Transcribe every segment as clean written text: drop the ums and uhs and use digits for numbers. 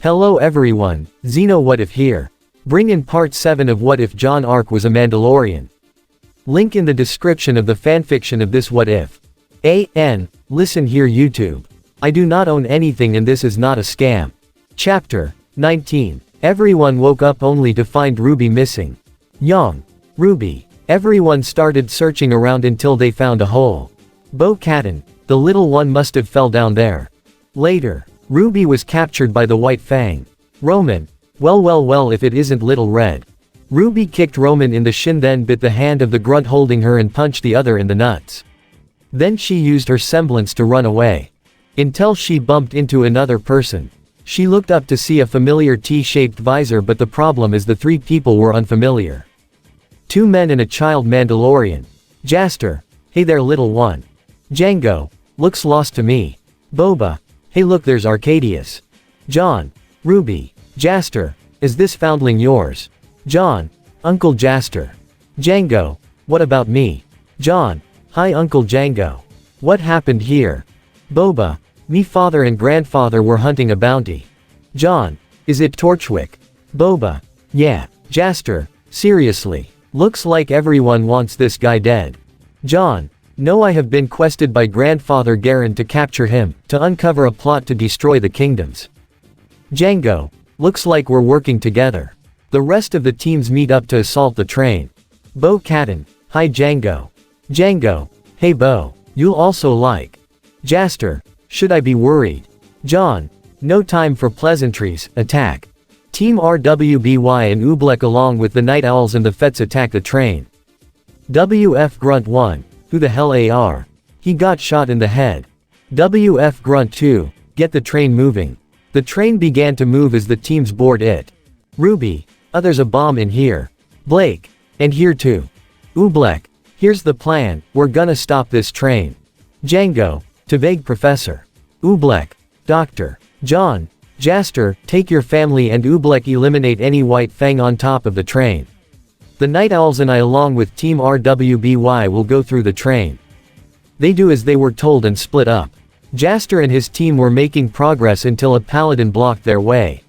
Hello everyone, Xeno What If here. Bring in part 7 of What If Jaune arc was a Mandalorian. Link in the description of the fanfiction of this What If. Listen here YouTube. I do not own anything and this is not a scam. Chapter 19. Everyone woke up only to find RWBY missing. Young. RWBY. Everyone started searching around until they found a hole. Bo-Katan, the little one must have fell down there. Later, RWBY was captured by the White Fang. Roman. Well if it isn't Little Red. RWBY kicked Roman in the shin then bit the hand of the grunt holding her and punched the other in the nuts. Then she used her semblance to run away. Until she bumped into another person. She looked up to see a familiar T-shaped visor but the problem is the three people were unfamiliar. Two men and a child Mandalorian. Jaster. Hey there little one. Django. Looks lost to me. Boba. Hey look there's Arcadius. Jaune. RWBY. Jaster. Is this foundling yours? Jaune. Uncle Jaster. Django. What about me? Jaune. Hi Uncle Django. What happened here? Boba. Me father and grandfather were hunting a bounty. Jaune. Is it Torchwick? Boba. Yeah. Jaster. Seriously. Looks like everyone wants this guy dead. Jaune. No, I have been quested by grandfather Garen to capture him, to uncover a plot to destroy the kingdoms. Django. Looks like we're working together. The rest of the teams meet up to assault the train. Bo-Katan. Hi Django. Django. Hey Bo. You'll also like. Jaster. Should I be worried? Jaune. No time for pleasantries, attack. Team RWBY and Oobleck along with the Night Owls and the Fets attack the train. WF Grunt 1. Who the hell AR? He got shot in the head. WF Grunt 2. Get the train moving. The train began to move as the teams board it. RWBY. There's a bomb in here. Blake. And here too. Oobleck. Here's the plan, we're gonna stop this train. Django. To vague Professor. Oobleck. Doctor. Jaune. Jaster. Take your family and Oobleck eliminate any White Fang on top of the train. The Night Owls and I along with Team RWBY will go through the train. They do as they were told and split up. Jaster and his team were making progress until a paladin blocked their way.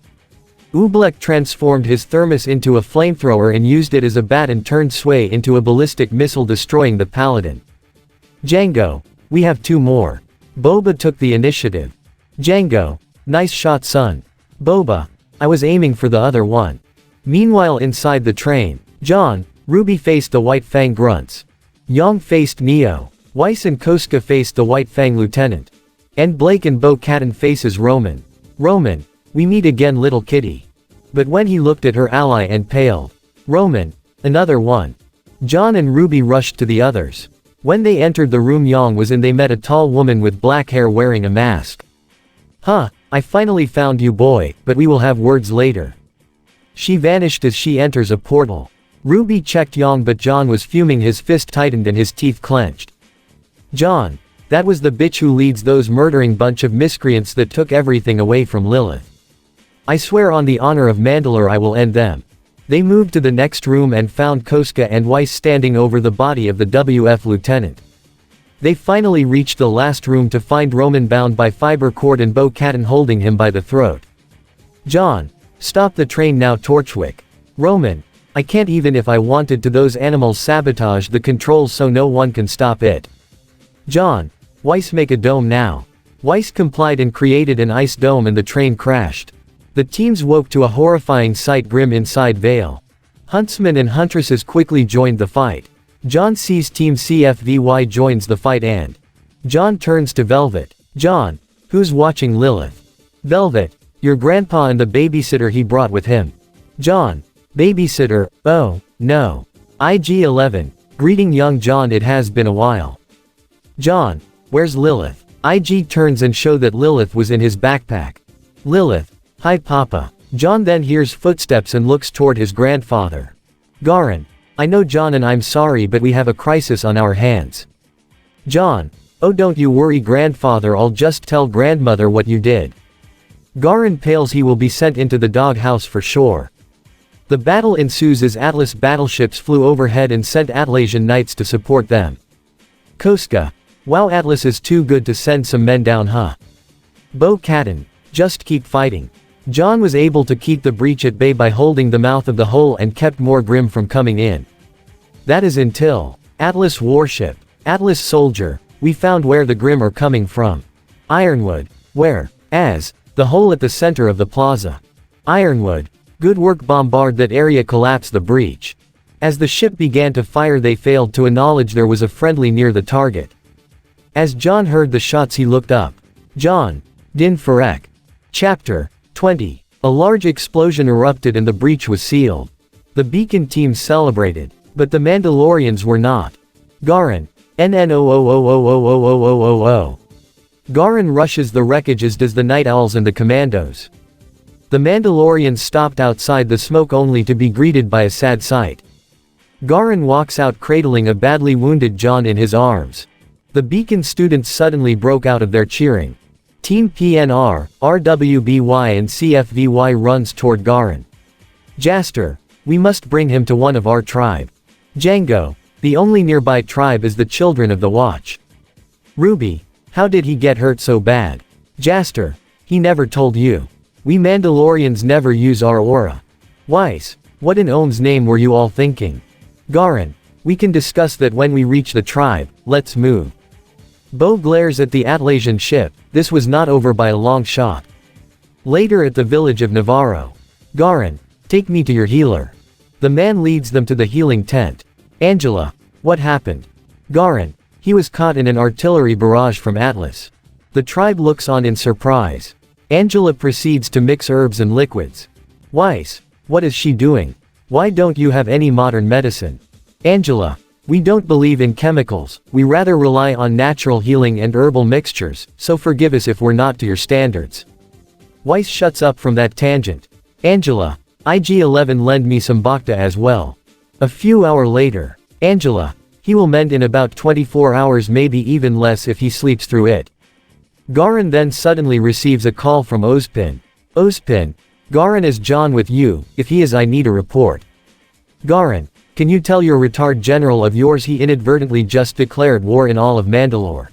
Oobleck transformed his thermos into a flamethrower and used it as a bat and turned Sway into a ballistic missile destroying the paladin. Django. We have two more. Boba took the initiative. Django. Nice shot son. Boba. I was aiming for the other one. Meanwhile inside the train. Jaune. RWBY faced the White Fang grunts. Yang faced Neo. Weiss and Koska faced the White Fang lieutenant. And Blake and Bo-Katan faces Roman. Roman. We meet again little kitty. But when he looked at her ally and paled. Roman. Another one. Jaune and RWBY rushed to the others. When they entered the room Yang was in they met a tall woman with black hair wearing a mask. Huh, I finally found you boy, but we will have words later. She vanished as she enters a portal. RWBY checked Yang but Jaune was fuming his fist tightened and his teeth clenched. Jaune. That was the bitch who leads those murdering bunch of miscreants that took everything away from Lilith. I swear on the honor of Mandalore I will end them. They moved to the next room and found Koska and Weiss standing over the body of the WF lieutenant. They finally reached the last room to find Roman bound by fiber cord and Bo-Katan holding him by the throat. Jaune. Stop the train now Torchwick. Roman. I can't even if I wanted to those animals sabotage the controls so no one can stop it. Jaune. Weiss make a dome now. Weiss complied and created an ice dome and the train crashed. The teams woke to a horrifying sight grim inside Vale. Huntsmen and Huntresses quickly joined the fight. Jaune sees Team CFVY joins the fight and Jaune turns to Velvet. Jaune. Who's watching Lilith? Velvet. Your grandpa and the babysitter he brought with him. Jaune. Babysitter, oh, no. IG-11. Greeting young Jaune it has been a while. Jaune. Where's Lilith? IG turns and show that Lilith was in his backpack. Lilith. Hi papa. Jaune then hears footsteps and looks toward his grandfather. Garen. I know Jaune and I'm sorry but we have a crisis on our hands. Jaune. Oh don't you worry grandfather I'll just tell grandmother what you did. Garen pales he will be sent into the doghouse for sure. The battle ensues as Atlas battleships flew overhead and sent Atlasian knights to support them. Koska. Wow Atlas is too good to send some men down huh. Bo-Katan. Just keep fighting. Jaune was able to keep the breach at bay by holding the mouth of the hole and kept more Grimm from coming in. That is until Atlas warship, Atlas soldier, we found where the Grimm are coming from. Ironwood, where, as, the hole at the center of the plaza. Ironwood, good work, bombard that area, collapse the breach. As the ship began to fire they failed to acknowledge there was a friendly near the target. As Jaune heard the shots he looked up. Jaune, Din Farek. Chapter 20. A large explosion erupted and the breach was sealed. The beacon team celebrated, but the Mandalorians were not. Garen, NN000000000. Garen rushes the wreckage as does the Night Owls and the Commandos. The Mandalorians stopped outside the smoke only to be greeted by a sad sight. Garen walks out cradling a badly wounded Jaune in his arms. The beacon students suddenly broke out of their cheering. Team PNR, RWBY and CFVY runs toward Garen. Jaster, we must bring him to one of our tribe. Django, the only nearby tribe is the Children of the Watch. RWBY, how did he get hurt so bad? Jaster, he never told you. We Mandalorians never use our aura. Weiss, what in Ohm's name were you all thinking? Garen, we can discuss that when we reach the tribe, let's move. Bo glares at the Atlasian ship, this was not over by a long shot. Later at the village of Navarro. Garen, take me to your healer. The man leads them to the healing tent. Angela, what happened? Garen, he was caught in an artillery barrage from Atlas. The tribe looks on in surprise. Angela proceeds to mix herbs and liquids. Weiss, what is she doing? Why don't you have any modern medicine? Angela, we don't believe in chemicals, we rather rely on natural healing and herbal mixtures, so forgive us if we're not to your standards. Weiss shuts up from that tangent. Angela, IG-11 lend me some Bacta as well. A few hours later. Angela, he will mend in about 24 hours, maybe even less if he sleeps through it. Garen then suddenly receives a call from Ozpin. Ozpin, Garen, is Jaune with you? If he is, I need a report. Garen, can you tell your retard general of yours he inadvertently just declared war in all of Mandalore?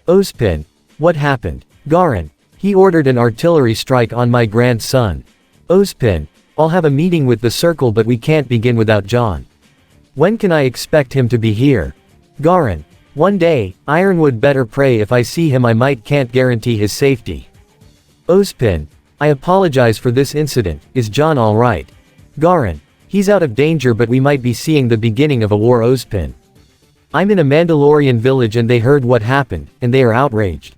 Ozpin, what happened? Garen, he ordered an artillery strike on my grandson. Ozpin, I'll have a meeting with the Circle but we can't begin without Jaune. When can I expect him to be here? Garen, one day, Ironwood better pray if I see him I might can't guarantee his safety. Ozpin, I apologize for this incident, is Jaune alright? Garen, he's out of danger but we might be seeing the beginning of a war. Ozpin, I'm in a Mandalorian village and they heard what happened, and they are outraged.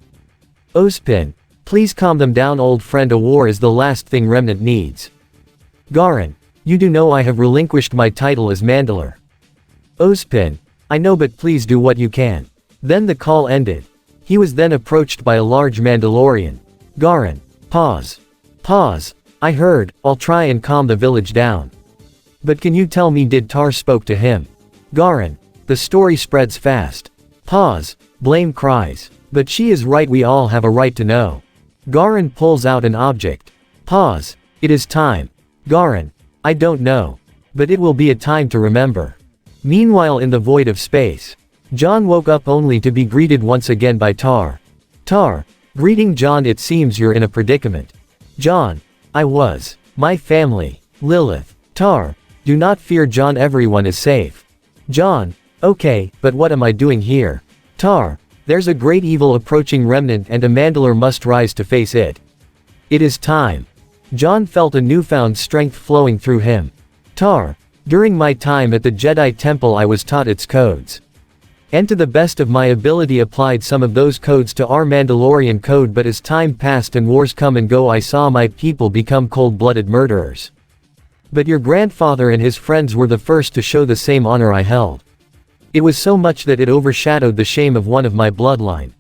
Ozpin, please calm them down old friend, a war is the last thing Remnant needs. Garen, you do know I have relinquished my title as Mandalore. Ozpin, I know but please do what you can. Then the call ended. He was then approached by a large Mandalorian. Garen, pause. Pause, I heard, I'll try and calm the village down. But can you tell me did Tar spoke to him? Garen, the story spreads fast. Pause, Blame cries. But she is right, we all have a right to know. Garen pulls out an object. Pause, it is time. Garen, I don't know. But it will be a time to remember. Meanwhile in the void of space. Jaune woke up only to be greeted once again by Tar. Tar, greeting Jaune, it seems you're in a predicament. Jaune, I was. My family. Lilith. Tar, do not fear Jaune, everyone is safe. Jaune, okay, but what am I doing here? Tar, there's a great evil approaching Remnant and a Mandalore must rise to face it. It is time. Jaune felt a newfound strength flowing through him. Tar, during my time at the Jedi Temple I was taught its codes. And to the best of my ability applied some of those codes to our Mandalorian code, but as time passed and wars come and go I saw my people become cold-blooded murderers. But your grandfather and his friends were the first to show the same honor I held. It was so much that it overshadowed the shame of one of my bloodline.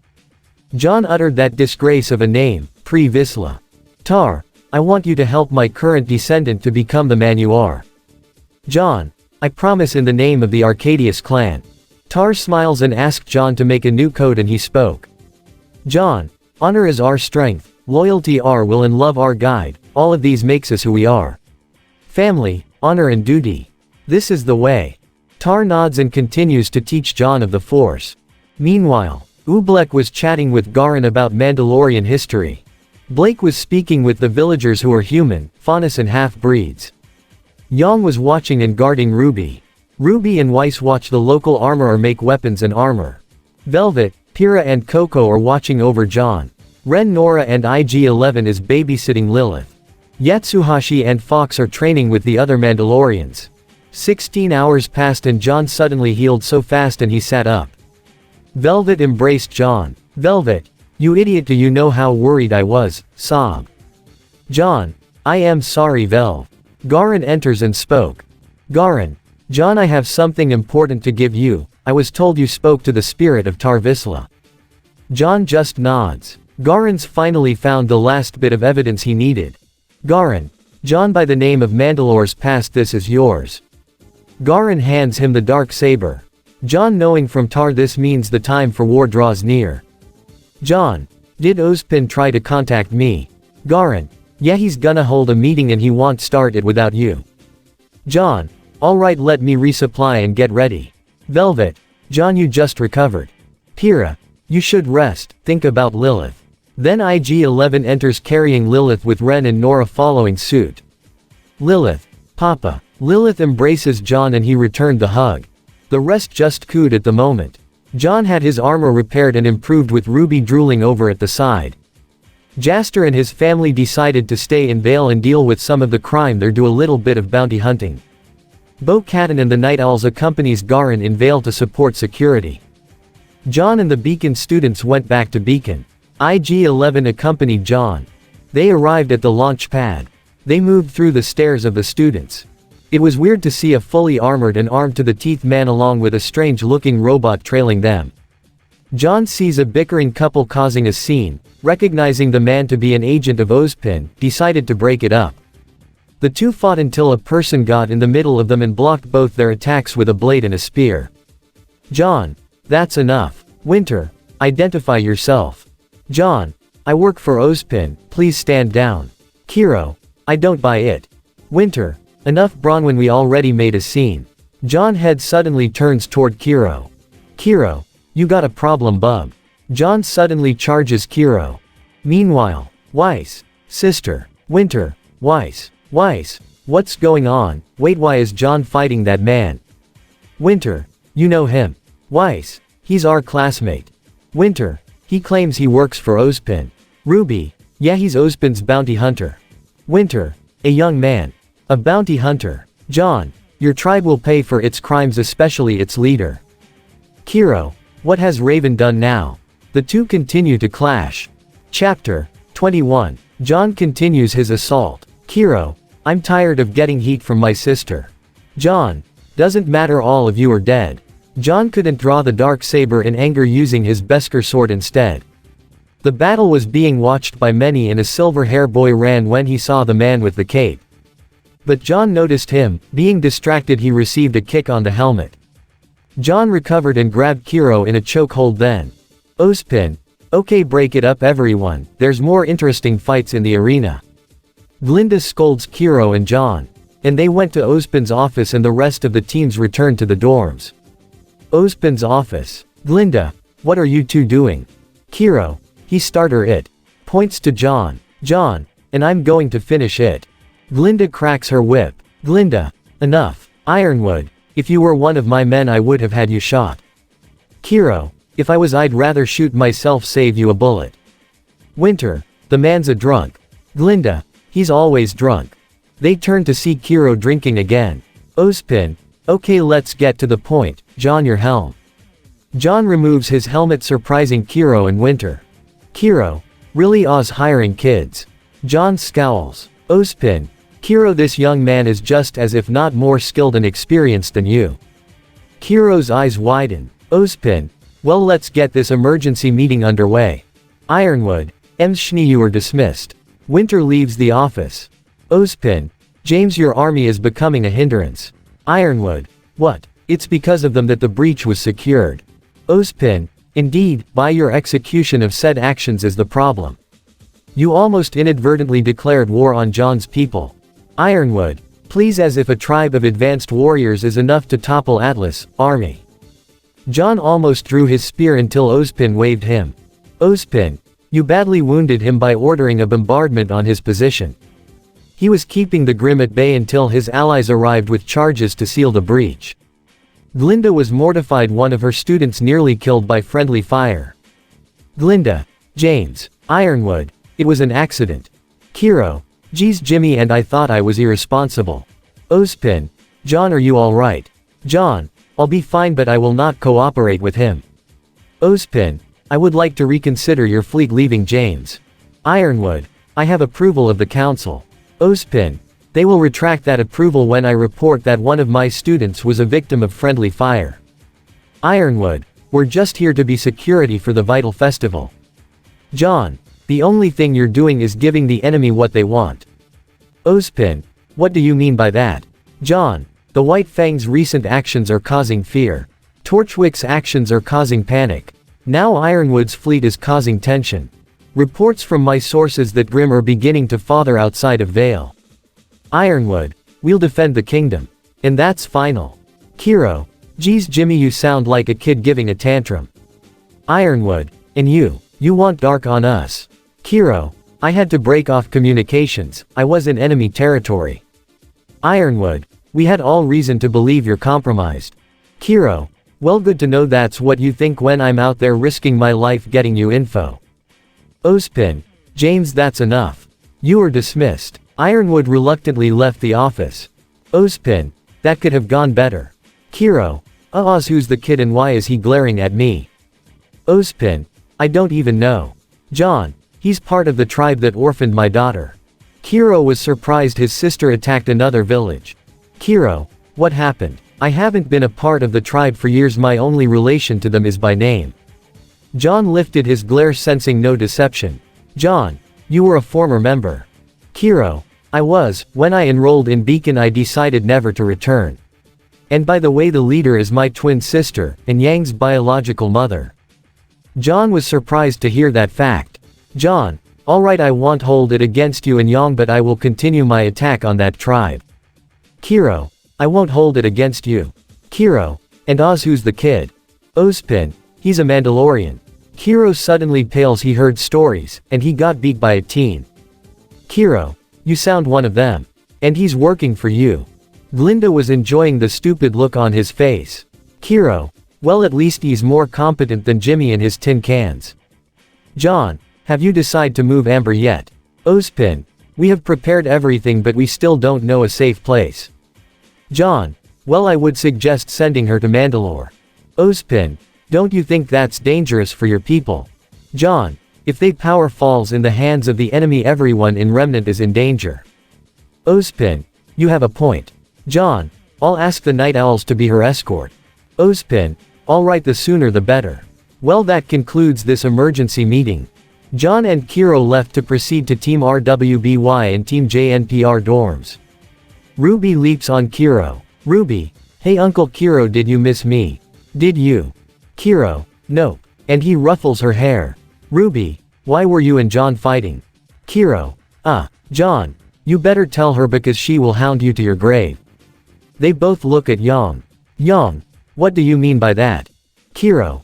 Jaune uttered that disgrace of a name, Pre Vizsla. Tar, I want you to help my current descendant to become the man you are. Jaune, I promise in the name of the Arcadius clan. Tar smiles and asked Jaune to make a new code and he spoke. Jaune, honor is our strength, loyalty our will and love our guide, all of these makes us who we are. Family, honor and duty. This is the way. Tar nods and continues to teach Jaune of the Force. Meanwhile, Ublek was chatting with Garen about Mandalorian history. Blake was speaking with the villagers who are human, faunus and half-breeds. Yang was watching and guarding RWBY. RWBY and Weiss watch the local armorer make weapons and armor. Velvet, Pyrrha and Coco are watching over Jaune. Ren Nora and IG-11 is babysitting Lilith. Yatsuhashi and Fox are training with the other Mandalorians. 16 hours passed and Jaune suddenly healed so fast and he sat up. Velvet embraced Jaune. Velvet, you idiot, do you know how worried I was, sob. Jaune, I am sorry Velv. Garen enters and spoke. Garen, Jaune, I have something important to give you. I was told you spoke to the spirit of Tar Vizsla. Jaune just nods. Garen's finally found the last bit of evidence he needed. Garen, Jaune, by the name of Mandalore's past, this is yours. Garen hands him the dark saber. Jaune, knowing from Tar this means the time for war draws near. Jaune, did Ozpin try to contact me? Garen, yeah, he's gonna hold a meeting and he won't start it without you. Jaune, alright, let me resupply and get ready. Velvet, Jaune, you just recovered. Pyrrha, you should rest, think about Lilith. Then IG-11 enters carrying Lilith with Ren and Nora following suit. Lilith, Papa. Lilith embraces Jaune and he returned the hug. The rest just cooed at the moment. Jaune had his armor repaired and improved with RWBY drooling over at the side. Jaster and his family decided to stay in Vale and deal with some of the crime there, do a little bit of bounty hunting. Bo-Katan and the Night Owls accompanies Garen in Vale to support security. Jaune and the Beacon students went back to Beacon. IG-11 accompanied Jaune. They arrived at the launch pad. They moved through the stairs of the students. It was weird to see a fully armored and armed to the teeth man along with a strange-looking robot trailing them. Jaune sees a bickering couple causing a scene, recognizing the man to be an agent of Ozpin, decided to break it up. The two fought until a person got in the middle of them and blocked both their attacks with a blade and a spear. Jaune, that's enough. Winter, identify yourself. Jaune, I work for Ozpin, please stand down. Kiro, I don't buy it. Winter, enough Bronwyn, we already made a scene. Jaune head suddenly turns toward Kiro. Kiro, you got a problem bub. Jaune suddenly charges Kiro. Meanwhile, Weiss, sister, Winter, Weiss, what's going on? Wait, why is Jaune fighting that man? Winter, you know him. Weiss, he's our classmate. Winter, he claims he works for Ozpin. RWBY, yeah, he's Ozpin's bounty hunter. Winter, a young man. A bounty hunter. Jaune, your tribe will pay for its crimes, especially its leader. Kiro, what has Raven done now? The two continue to clash. Chapter 21. Jaune continues his assault. Kiro, I'm tired of getting heat from my sister. Jaune, doesn't matter, all of you are dead. Jaune couldn't draw the dark saber in anger, using his Beskar sword instead. The battle was being watched by many and a silver hair boy ran when he saw the man with the cape. But Jaune noticed him. Being distracted, he received a kick on the helmet. Jaune recovered and grabbed Kiro in a chokehold. Then, Ozpin, okay, break it up everyone, there's more interesting fights in the arena. Glinda scolds Kiro and Jaune. And they went to Ozpin's office and the rest of the teams returned to the dorms. Ozpin's office. Glinda, what are you two doing? Kiro, he started it. Points to Jaune. Jaune, and I'm going to finish it. Glinda cracks her whip. Glinda, enough. Ironwood, if you were one of my men I would have had you shot. Kiro, if I was I'd rather shoot myself, save you a bullet. Winter, the man's a drunk. Glinda, he's always drunk. They turn to see Kiro drinking again. Ozpin, okay, let's get to the point. Jaune, your helm. Jaune removes his helmet, surprising Kiro and Winter. Kiro, really Oz hiring kids? Jaune scowls. Ozpin, Kiro, this young man is just as if not more skilled and experienced than you. Kiro's eyes widen. Ozpin, well, let's get this emergency meeting underway. Ironwood, Shni, you are dismissed. Winter leaves the office. Ozpin, James, your army is becoming a hindrance. Ironwood, what? It's because of them that the breach was secured. Ozpin, indeed, by your execution of said actions is the problem. You almost inadvertently declared war on Jaune's people. Ironwood, please, as if a tribe of advanced warriors is enough to topple Atlas' army. Jaune almost drew his spear until Ozpin waved him. Ozpin, You badly wounded him by ordering a bombardment on his position. He was keeping the Grimm at bay until his allies arrived with charges to seal the breach. Glinda was mortified, one of her students nearly killed by friendly fire. Glinda. James. Ironwood. It was an accident. Kiro. Geez Jimmy, and I thought I was irresponsible. Ozpin. John, are you alright? John. I'll be fine, but I will not cooperate with him. Ozpin. I would like to reconsider your fleet leaving James. Ironwood. I have approval of the council. Ozpin. They will retract that approval when I report that one of my students was a victim of friendly fire. Ironwood. We're just here to be security for the vital festival. John. The only thing you're doing is giving the enemy what they want. Ozpin. What do you mean by that? John. The White Fang's recent actions are causing fear. Torchwick's actions are causing panic. Now Ironwood's fleet is causing tension. Reports from my sources that Grimm are beginning to father outside of Vale. Ironwood. We'll defend the kingdom. And that's final. Kiro. Geez Jimmy, you sound like a kid giving a tantrum. Ironwood. And you want dark on us. Kiro. I had to break off communications, I was in enemy territory. Ironwood. We had all reason to believe you're compromised. Kiro. Well, good to know that's what you think when I'm out there risking my life getting you info. Ozpin. James, that's enough. You are dismissed. Ironwood reluctantly left the office. Ozpin. That could have gone better. Kiro. Oz, who's the kid and why is he glaring at me? Ozpin. I don't even know. John. He's part of the tribe that orphaned my daughter. Kiro was surprised his sister attacked another village. Kiro. What happened? I haven't been a part of the tribe for years, my only relation to them is by name. John lifted his glare, sensing no deception. John. You were a former member. Kiro. I was. When I enrolled in Beacon I decided never to return. And by the way, the leader is my twin sister, and Yang's biological mother. John was surprised to hear that fact. John. Alright, I won't hold it against you and Yang, but I will continue my attack on that tribe. Kiro. I won't hold it against you. Kiro. And Oz, who's the kid? Ozpin. He's a Mandalorian. Kiro suddenly pales, he heard stories, and he got beat by a teen. Kiro. You sound one of them. And he's working for you. Glinda was enjoying the stupid look on his face. Kiro. Well, at least he's more competent than Jimmy and his tin cans. John. Have you decided to move Amber yet? Ozpin. We have prepared everything, but we still don't know a safe place. John. Well, I would suggest sending her to Mandalore. Ozpin. Don't you think that's dangerous for your people? John. If they power falls in the hands of the enemy, everyone in Remnant is in danger. Ozpin. You have a point. John. I'll ask the Night Owls to be her escort. Ozpin. Alright, the sooner the better. Well, that concludes this emergency meeting. John and Kiro left to proceed to Team RWBY and Team JNPR dorms. RWBY leaps on Kiro. RWBY. Hey Uncle Kiro, did you miss me? Did you? Kiro. Nope. And he ruffles her hair. RWBY. Why were you and John fighting? Kiro. John. You better tell her because she will hound you to your grave. They both look at Yang. Yang. What do you mean by that? Kiro.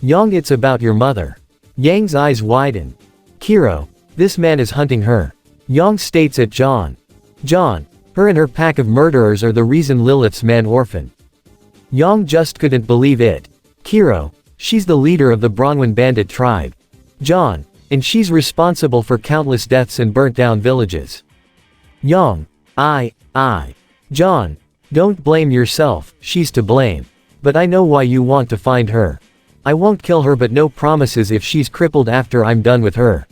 Yang, it's about your mother. Yang's eyes widen. Kiro. This man is hunting her. Yang states at John. John. Her and her pack of murderers are the reason Lilith's man orphaned. Yang just couldn't believe it. Kiro. She's the leader of the Bronwyn bandit tribe. John. And she's responsible for countless deaths and burnt down villages. Yang. John. Don't blame yourself, she's to blame. But I know why you want to find her. I won't kill her, but no promises if she's crippled after I'm done with her.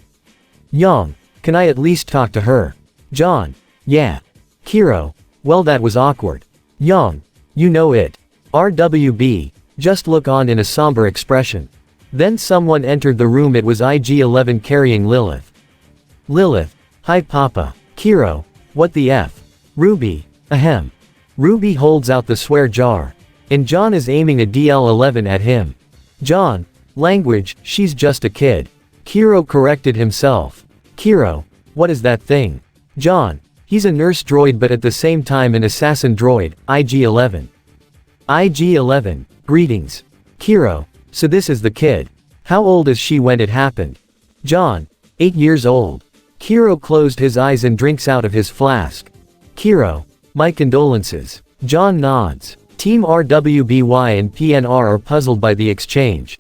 Yang. Can I at least talk to her? John. Yeah. Kiro. Well, that was awkward. Yang. You know it. RWBY. Just look on in a somber expression. Then someone entered the room. It was IG-11 carrying Lilith. Lilith. Hi Papa. Kiro. What the F? RWBY. Ahem. RWBY holds out the swear jar. And John is aiming a DL-11 at him. John. Language, she's just a kid. Kiro corrected himself. Kiro. What is that thing? John. He's a nurse droid, but at the same time an assassin droid, IG-11. IG-11. Greetings. Kiro. So this is the kid. How old is she when it happened? John, 8 years old. Kiro closed his eyes and drinks out of his flask. Kiro, my condolences. John nods. Team RWBY and PNR are puzzled by the exchange.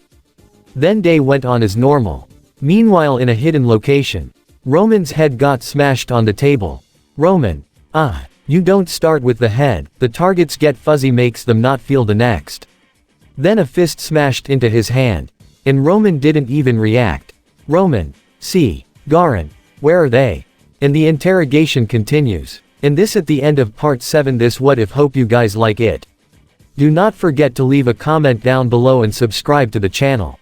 Then day went on as normal. Meanwhile in a hidden location, Roman's head got smashed on the table. Roman, you don't start with the head, the targets get fuzzy makes them not feel the next. Then a fist smashed into his hand. And Roman didn't even react. Roman, see, Garin, where are they? And the interrogation continues. And this at the end of part 7 this what if. Hope you guys like it. Do not forget to leave a comment down below and subscribe to the channel.